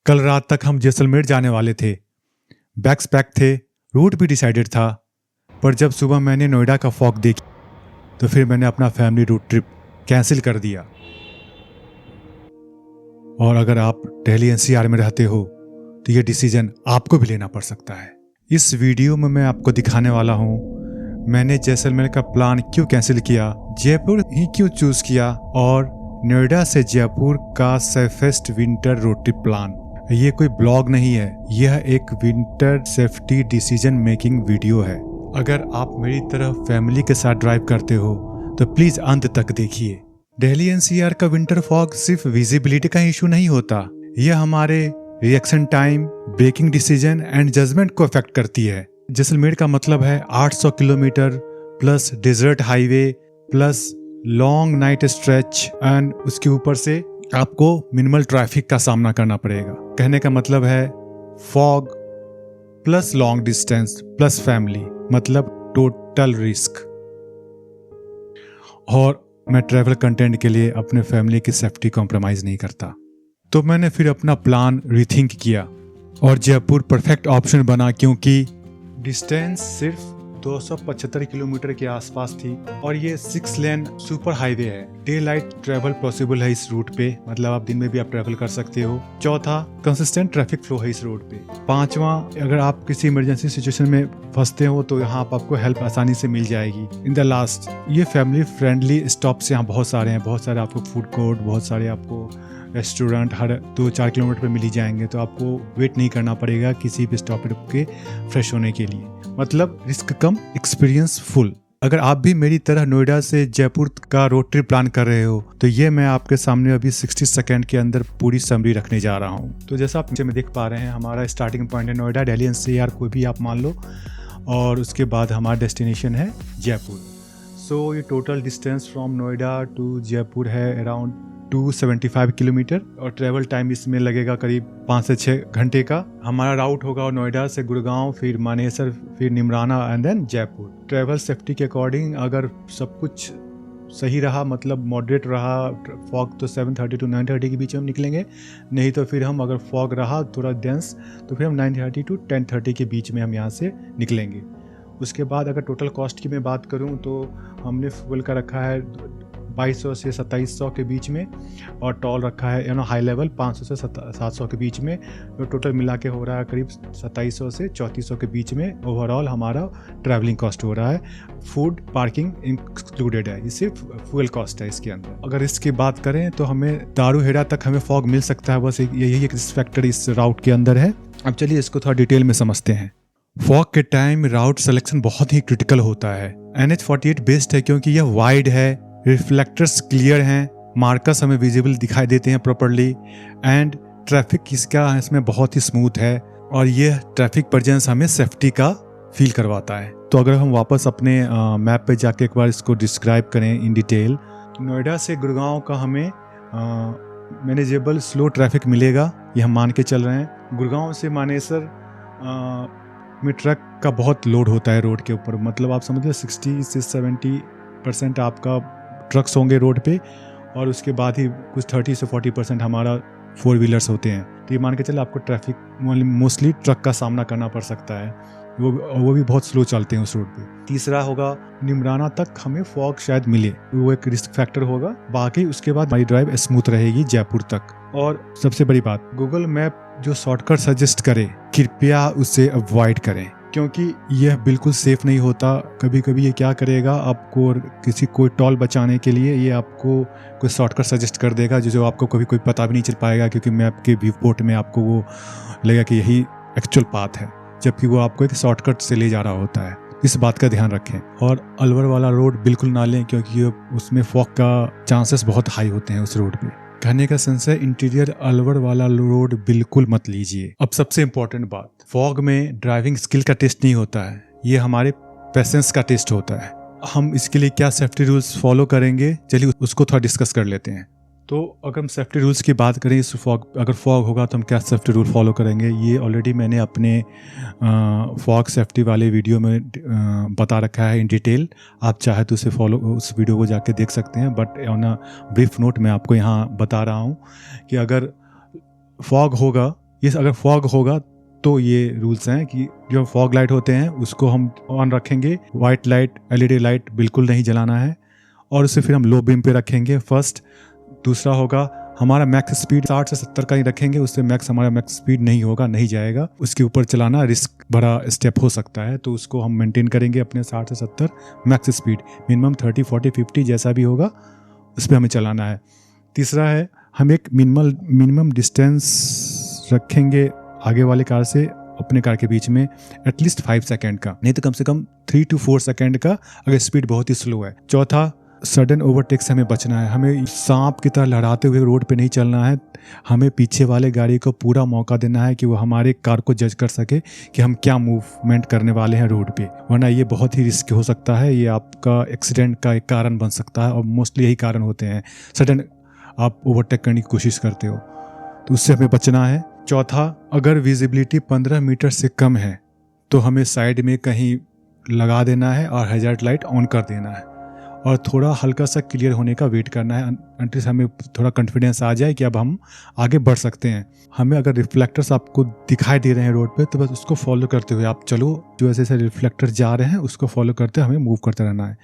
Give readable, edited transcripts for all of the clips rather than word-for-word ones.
कल रात तक हम जैसलमेर जाने वाले थे। बैग्स पैक थे, रूट भी डिसाइडेड था, पर जब सुबह मैंने नोएडा का फॉग देखी तो फिर मैंने अपना फैमिली रूट ट्रिप कैंसिल कर दिया। और अगर आप दिल्ली एनसीआर में रहते हो तो ये डिसीजन आपको भी लेना पड़ सकता है। इस वीडियो में मैं आपको दिखाने वाला हूँ मैंने जैसलमेर का प्लान क्यों कैंसिल किया, जयपुर ही क्यों चूज किया और नोएडा से जयपुर का safest winter road trip plan. ये कोई ब्लॉग नहीं है, यह एक winter safety decision making video है। अगर आप मेरी तरह फैमिली के साथ ड्राइव करते हो तो प्लीज अंत तक देखिए। दिल्ली एनसीआर का विंटर फॉग सिर्फ विजिबिलिटी का इशू नहीं होता, यह हमारे reaction time, braking decision and judgement को अफेक्ट करती है। जैसलमेर का मतलब है 800 kilometre plus desert highway plus long night stretch and उसके ऊपर से आपको मिनिमल ट्रैफिक का सामना करना पड़ेगा। कहने का मतलब है fog plus long distance plus family, मतलब टोटल रिस्क। और मैं ट्रैवल कंटेंट के लिए अपने फैमिली की सेफ्टी कॉम्प्रोमाइज नहीं करता। तो मैंने फिर अपना प्लान रीथिंक किया और जयपुर परफेक्ट ऑप्शन बना, क्योंकि डिस्टेंस सिर्फ 275 किलोमीटर के आसपास थी और ये 6 लेन सुपर हाईवे है। डे लाइट ट्रैवल पॉसिबल है इस रूट पे, मतलब आप दिन में भी आप ट्रैवल कर सकते हो। चौथा, कंसिस्टेंट ट्रैफिक फ्लो है इस रोड पे। पांचवा, अगर आप किसी इमरजेंसी सिचुएशन में फंसते हो तो यहाँ आपको हेल्प आसानी से मिल जाएगी। इन द लास्ट, ये फैमिली फ्रेंडली स्टॉप्स यहाँ बहुत सारे हैं, बहुत सारे आपको फूड कोर्ट, बहुत सारे आपको रेस्टोरेंट हर 2-4 किलोमीटर पे मिल ही जाएंगे, तो आपको वेट नहीं करना पड़ेगा किसी भी स्टॉप पे रुक के फ्रेश होने के लिए। मतलब रिस्क कम, एक्सपीरियंस फुल। अगर आप भी मेरी तरह नोएडा से जयपुर का रोड ट्रिप प्लान कर रहे हो तो ये मैं आपके सामने अभी 60 सेकंड के अंदर पूरी समरी रखने जा रहा हूँ। तो जैसा आप नीचे में देख पा रहे हैं, हमारा स्टार्टिंग पॉइंट है नोएडा, दिल्ली एनसीआर कोई भी आप मान लो, और उसके बाद हमारा डेस्टिनेशन है जयपुर। सो ये total distance from Noida to Jaipur है अराउंड 275 किलोमीटर और ट्रैवल टाइम इसमें लगेगा करीब 5 से 6 घंटे का। हमारा राउट होगा नोएडा से गुड़गांव, फिर मानेसर, फिर Neemrana and then Jaipur. Travel safety के अकॉर्डिंग अगर सब कुछ सही रहा, मतलब मॉडरेट रहा फॉग, तो 7:30 to 9:30 के बीच में हम निकलेंगे। नहीं तो फिर हम, अगर फॉग रहा थोड़ा डेंस, तो फिर हम 9:30 to 10:30 के बीच में हम यहाँ से निकलेंगे। उसके बाद अगर टोटल कॉस्ट की मैं बात करूँ तो हमने फ्यूल का रखा है 2200 से 2700 के बीच में, और टॉल रखा है हाई लेवल 500 से 700 के बीच में। तो टोटल मिला के हो रहा है करीब 2700 से 3400 के बीच में ओवरऑल हमारा ट्रैवलिंग कॉस्ट हो रहा है। फूड, पार्किंग इंक्लूडेड है, ये सिर्फ फ्यूल कॉस्ट है इसके अंदर। अगर इसकी बात करें तो हमें दारूहेड़ा तक हमें फॉग मिल सकता है, बस यही एक रिस्क फैक्टर इस राउट के अंदर है। अब चलिए इसको थोड़ा डिटेल में समझते हैं। फॉग के टाइम राउट सिलेक्शन बहुत ही क्रिटिकल होता है। NH48 बेस्ट है क्योंकि यह वाइड है, रिफ्लेक्टर्स क्लियर हैं, मार्कर्स हमें विजिबल दिखाई देते हैं प्रॉपर्ली, एंड ट्रैफिक इसका इसमें बहुत ही स्मूथ है, और यह ट्रैफिक प्रेजेंस हमें सेफ्टी का फील करवाता है। तो अगर हम वापस अपने मैप पे जाके एक बार इसको डिस्क्राइब करें इन डिटेल, नोएडा से गुड़गांव का हमें मैनेजेबल स्लो ट्रैफिक मिलेगा, ये हम मान के चल रहे हैं। गुड़गांव से मानेसर में ट्रक का बहुत लोड होता है रोड के ऊपर, मतलब आप समझिए 60 से 70% आपका ट्रक्स होंगे रोड पे, और उसके बाद ही कुछ 30 से 40% हमारा 4 व्हीलर्स होते हैं। तो ये मान के चले आपको ट्रैफिक मोस्टली ट्रक का सामना करना पड़ सकता है, वो भी बहुत स्लो चलते हैं उस रोड पे। तीसरा होगा निमराना तक हमें फॉग शायद मिले, वो एक रिस्क फैक्टर होगा। बाकी उसके बाद हमारी ड्राइव स्मूथ रहेगी जयपुर तक। और सबसे बड़ी बात, गूगल मैप जो शॉर्टकट सजेस्ट करे कृपया उसे अवॉइड करें, क्योंकि यह बिल्कुल सेफ नहीं होता। कभी कभी ये क्या करेगा, आपको कोई टॉल बचाने के लिए ये आपको कोई शॉर्टकट सजेस्ट कर देगा जो आपको कभी कोई पता भी नहीं चल पाएगा, क्योंकि मैप के व्यू पोर्ट में आपको वो लगेगा कि यही एक्चुअल पाथ है, जबकि वो आपको एक शॉर्टकट से ले जा रहा होता है। इस बात का ध्यान रखें। और अलवर वाला रोड बिल्कुल ना लें, क्योंकि उसमें फॉग का चांसेस बहुत हाई होते हैं उस रोड पे। कहने का सेंस है इंटीरियर अलवर वाला रोड बिल्कुल मत लीजिए। अब सबसे इम्पोर्टेंट बात, फॉग में ड्राइविंग स्किल का टेस्ट नहीं होता है, ये हमारे पेशेंस का टेस्ट होता है। हम इसके लिए क्या सेफ्टी रूल्स फॉलो करेंगे, चलिए उसको थोड़ा डिस्कस कर लेते हैं। तो अगर हम सेफ्टी रूल्स की बात करें, इस अगर फॉग होगा तो हम क्या सेफ्टी रूल फॉलो करेंगे, ये ऑलरेडी मैंने अपने फॉग सेफ्टी वाले वीडियो में बता रखा है इन डिटेल। आप चाहे तो उस वीडियो को जाके देख सकते हैं, but on a brief note मैं आपको यहाँ बता रहा हूँ कि अगर फॉग होगा ये अगर फॉग होगा तो ये रूल्स हैं कि जो फॉग लाइट होते हैं उसको हम ऑन रखेंगे, वाइट लाइट एलईडी लाइट बिल्कुल नहीं जलाना है, और उसे फिर हम लो बीम पे रखेंगे फर्स्ट। दूसरा होगा हमारा मैक्स स्पीड 60 से 70 का ही रखेंगे, उससे हमारा मैक्स स्पीड नहीं होगा, नहीं जाएगा, उसके ऊपर चलाना रिस्क भरा स्टेप हो सकता है, तो उसको हम मेंटेन करेंगे अपने 60 से 70 मैक्स स्पीड, मिनिमम 30 40 50 जैसा भी होगा उस पर हमें चलाना है। तीसरा है हम एक मिनिमम डिस्टेंस रखेंगे आगे वाले कार से अपने कार के बीच में एटलीस्ट 5 सेकेंड का, नहीं तो कम से कम 3 to 4 सेकेंड का अगर स्पीड बहुत ही स्लो है। चौथा, सडन ओवरटेक से हमें बचना है, हमें सांप की तरह लड़ाते हुए रोड पे नहीं चलना है, हमें पीछे वाले गाड़ी को पूरा मौका देना है कि वो हमारे कार को जज कर सके कि हम क्या मूवमेंट करने वाले हैं रोड पे, वरना ये बहुत ही रिस्क हो सकता है, ये आपका एक्सीडेंट का एक कारण बन सकता है, और मोस्टली यही कारण होते हैं, सडन आप ओवरटेक करने की कोशिश करते हो, तो उससे हमें बचना है। चौथा, अगर विजिबिलिटी 15 मीटर से कम है तो हमें साइड में कहीं लगा देना है और हैजार्ड लाइट ऑन कर देना है, और थोड़ा हल्का सा क्लियर होने का वेट करना है अंटिल हमें थोड़ा कॉन्फिडेंस आ जाए कि अब हम आगे बढ़ सकते हैं। हमें अगर रिफ्लेक्टर्स आपको दिखाई दे रहे हैं रोड पे तो बस उसको फॉलो करते हुए आप चलो, जो ऐसे रिफ्लेक्टर जा रहे हैं उसको फॉलो करते हमें मूव करते रहना है।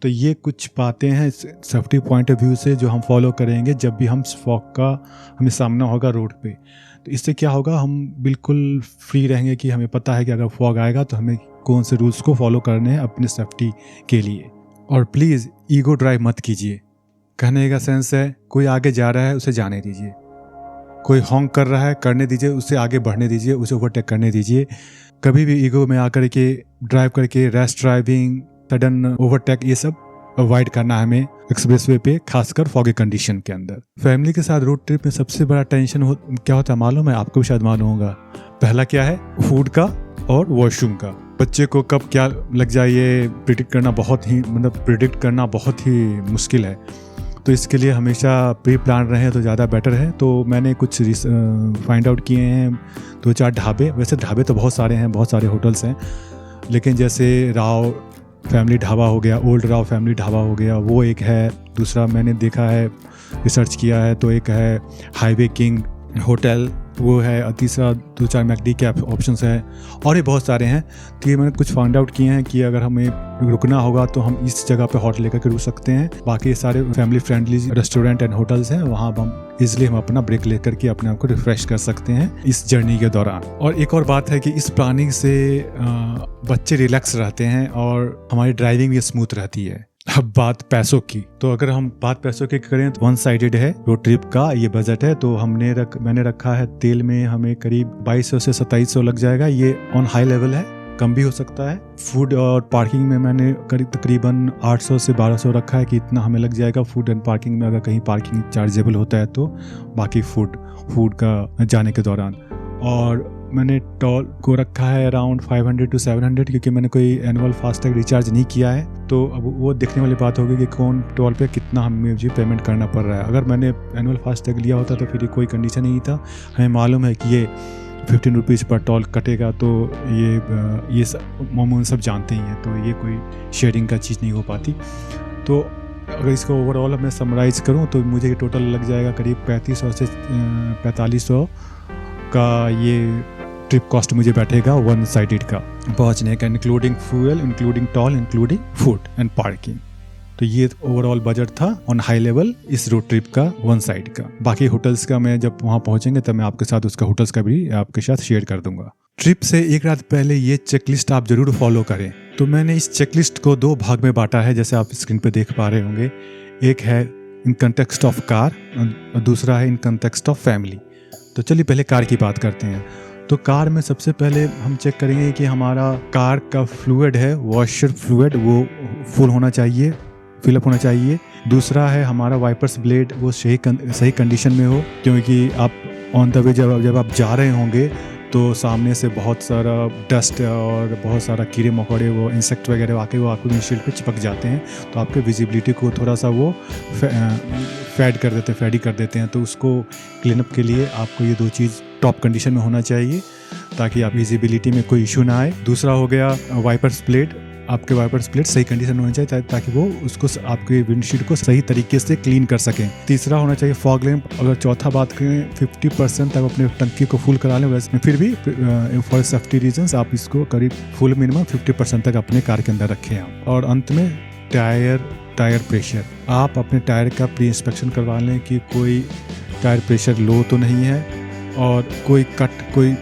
तो ये कुछ बातें हैं सेफ्टी पॉइंट ऑफ व्यू से जो हम फॉलो करेंगे जब भी हम फॉग का हमें सामना होगा रोड पे। तो इससे क्या होगा, हम बिल्कुल फ्री रहेंगे कि हमें पता है कि अगर फॉग आएगा तो हमें कौन से रूल्स को फॉलो करने हैं अपने सेफ्टी के लिए। और प्लीज़ ईगो ड्राइव मत कीजिए, कहने का सेंस है कोई आगे जा रहा है उसे जाने दीजिए, कोई हॉन्क कर रहा है करने दीजिए, उसे आगे बढ़ने दीजिए, उसे ओवरटेक करने दीजिए। कभी भी ईगो में आकर के ड्राइव करके रैश ड्राइविंग, सडन ओवरटेक, ये सब अवॉइड करना है हमें एक्सप्रेसवे पे, खासकर फॉगी कंडीशन के अंदर। फैमिली के साथ रोड ट्रिप में सबसे बड़ा टेंशन क्या होता है मालूम है? आपको भी शायद मालूम होगा। पहला क्या है? फूड का और वॉशरूम का। बच्चे को कब क्या लग जाए ये प्रिडिक्ट करना बहुत ही मुश्किल है, तो इसके लिए हमेशा प्री प्लान रहे तो ज़्यादा बेटर है। तो मैंने कुछ फाइंड आउट किए हैं 2-4 ढाबे, वैसे ढाबे तो बहुत सारे हैं, बहुत सारे होटल्स हैं, लेकिन जैसे राव फैमिली ढाबा हो गया, ओल्ड राव फैमिली ढाबा हो गया, वो एक है। दूसरा मैंने देखा है, रिसर्च किया है, तो एक है हाईवे किंग होटल, वो है। और तीसरा 2-4 मैकडी के ऑप्शंस हैं, और ये बहुत सारे हैं। तो ये मैंने कुछ फाइंड आउट किए हैं कि अगर हमें रुकना होगा तो हम इस जगह पे होटल लेकर के रुक सकते हैं। बाकी सारे family friendly restaurant and hotels हैं, वहाँ हम इसलिए हम अपना ब्रेक लेकर के अपने आप को रिफ्रेश कर सकते हैं इस जर्नी के दौरान। और एक और बात है कि इस प्लानिंग से बच्चे रिलैक्स रहते हैं और हमारी ड्राइविंग भी स्मूथ रहती है। अब बात पैसों की, तो अगर हम बात पैसों की करें तो 1 साइडेड है रोड ट्रिप का ये बजट है। तो मैंने रखा है तेल में हमें करीब 2200 से 2700 लग जाएगा, ये ऑन हाई लेवल है, कम भी हो सकता है। फूड और पार्किंग में मैंने तकरीबन 800 से 1200 रखा है कि इतना हमें लग जाएगा फूड एंड पार्किंग में, अगर कहीं पार्किंग चार्जेबल होता है तो। बाकी फूड का जाने के दौरान। और मैंने टोल को रखा है अराउंड 500 to 700, क्योंकि मैंने कोई एनुअल फास्टैग रिचार्ज नहीं किया है, तो अब वो देखने वाली बात होगी कि कौन टोल पे कितना हमें मुझे पेमेंट करना पड़ रहा है। अगर मैंने एनुअल फास्टैग लिया होता तो फिर कोई कंडीशन नहीं था, हमें मालूम है कि ये 15 रुपीज़ पर टोल कटेगा, तो ये मामून सब जानते ही हैं, तो ये कोई शेयरिंग का चीज़ नहीं हो पाती। तो अगर इसको ओवरऑल मैं समराइज करूँ तो मुझे टोटल लग जाएगा करीब 3500 से 4500 का ये ट्रिप कॉस्ट मुझे बैठेगा 1 साइडेड का पहुँचने का, including fuel, including toll, including food and parking. तो ये ओवरऑल बजट था ऑन हाई लेवल इस रोड ट्रिप का 1 साइड का। बाकी होटल्स का मैं जब वहाँ पहुँचेंगे तब मैं आपके साथ उसका होटल्स का भी आपके साथ शेयर कर दूंगा। ट्रिप से एक रात पहले ये चेकलिस्ट आप जरूर फॉलो करें। तो मैंने इस चेकलिस्ट को 2 भाग में बांटा है, जैसे आप स्क्रीन पे देख पा रहे होंगे। एक है इन कंटेक्स्ट ऑफ कार और दूसरा है इन कंटेक्स्ट ऑफ फैमिली। तो चलिए पहले कार की बात करते हैं। तो कार में सबसे पहले हम चेक करेंगे कि हमारा कार का फ्लूइड है, वॉशर फ्लूइड, वो फुल होना चाहिए, फिलअप होना चाहिए। दूसरा है हमारा वाइपर्स ब्लेड, वो सही कंडीशन में हो, क्योंकि आप ऑन द वे जब आप जा रहे होंगे तो सामने से बहुत सारा डस्ट और बहुत सारा कीड़े मकोड़े, वो इंसेक्ट वगैरह आके वो आपको विंडशील्ड पे चिपक जाते हैं, तो आपके विजिबिलिटी को थोड़ा सा वो फैडी कर देते हैं। तो उसको क्लीनअप के लिए आपको ये 2 चीज़ टॉप कंडीशन में होना चाहिए ताकि आप विजिबिलिटी में कोई इशू ना आए। दूसरा हो गया वाइपर्स ब्लेड, आपके वाइपर स्प्लिट सही कंडीशन में होना चाहिए ताकि वो उसको आपके विंडशील्ड को सही तरीके से क्लीन कर सकें। तीसरा होना चाहिए फॉग लैंप। अगर चौथा बात करें 50% तक अपने टंकी को फुल करा लें, वैसे फिर भी फॉर सेफ्टी रीजंस आप इसको करीब फुल मिनिमम 50% तक अपने कार के अंदर रखें आप। और अंत में टायर प्रेशर, आप अपने टायर का प्री इंस्पेक्शन करवा लें कि कोई टायर प्रेशर लो तो नहीं है और कोई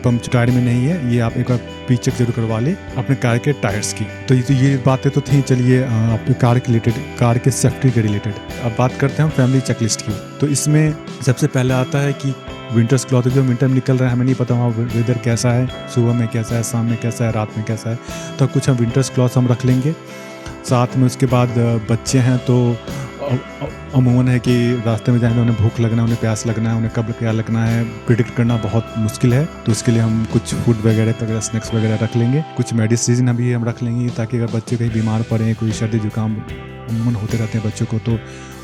पंप टायर में नहीं है। ये आप एक बार प्री चेक जरूर करवा लें अपने कार के टायर्स की। तो ये बातें तो थी। चलिए अपने कार के रिलेटेड, कार के सेफ्टी के रिलेटेड अब बात करते हैं हम फैमिली चेकलिस्ट की। तो इसमें सबसे पहले आता है कि विंटर्स क्लॉथ, जो विंटर में निकल रहा है हमें नहीं पता वहाँ वेदर कैसा है, सुबह में कैसा है, शाम में कैसा है, रात में कैसा है, तो कुछ हम विंटर्स क्लॉथ हम रख लेंगे साथ में। उसके बाद बच्चे हैं तो अमूमन है कि रास्ते में जाएंगे, उन्हें भूख लगना, उन्हें प्यास लगना है, उन्हें कब क्या लगना है प्रिडिक्ट करना बहुत मुश्किल है। तो उसके लिए हम कुछ फूड वगैरह स्नैक्स वगैरह रख लेंगे। कुछ मेडिसिन भी हम रख लेंगे ताकि अगर बच्चे कहीं बीमार पड़े, कोई सर्दी जुकाम अमूमन होते रहते हैं बच्चों को, तो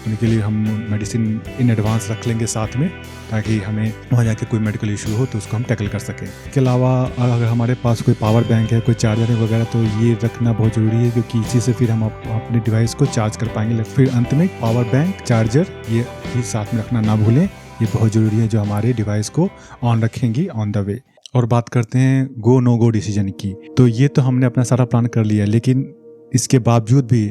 उनके लिए हम मेडिसिन इन एडवांस रख लेंगे साथ में, ताकि हमें वहाँ जाके कोई मेडिकल इशू हो तो उसको हम टैकल कर सकें। इसके अलावा अगर हमारे पास कोई पावर बैंक है, कोई चार्जर है वगैरह, तो ये रखना बहुत ज़रूरी है क्योंकि इसी से फिर हम अपने डिवाइस को चार्ज कर पाएंगे। फिर अंत में पावर बैंक, चार्जर ये भी साथ में रखना ना भूलें, ये बहुत ज़रूरी है जो हमारे डिवाइस को ऑन रखेंगी ऑन द वे। और बात करते हैं गो नो गो डिसीजन की। तो ये तो हमने अपना सारा प्लान कर लिया, लेकिन इसके बावजूद भी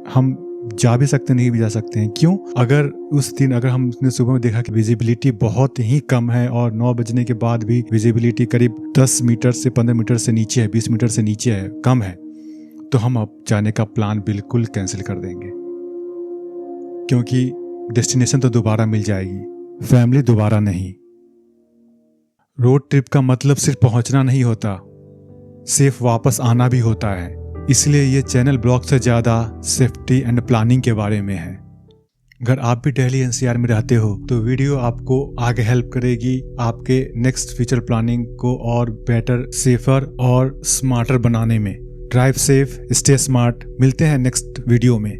हम जा भी सकते नहीं भी जा सकते हैं। क्यों? अगर उस दिन अगर हमने सुबह में देखा कि विजिबिलिटी बहुत ही कम है और 9 बजने के बाद भी विजिबिलिटी करीब 10 मीटर से 15 मीटर से नीचे है, 20 मीटर से नीचे है, कम है, तो हम अब जाने का प्लान बिल्कुल कैंसिल कर देंगे, क्योंकि डेस्टिनेशन तो दोबारा मिल जाएगी, फैमिली दोबारा नहीं। रोड ट्रिप का मतलब सिर्फ पहुंचना नहीं होता, सिर्फ वापस आना भी होता है। इसलिए ये चैनल ब्लॉग से ज़्यादा सेफ्टी एंड प्लानिंग के बारे में है। अगर आप भी दिल्ली एनसीआर में रहते हो तो वीडियो आपको आगे हेल्प करेगी आपके नेक्स्ट फ्यूचर प्लानिंग को और बेटर, सेफर और स्मार्टर बनाने में। Drive safe, stay smart. मिलते हैं नेक्स्ट वीडियो में।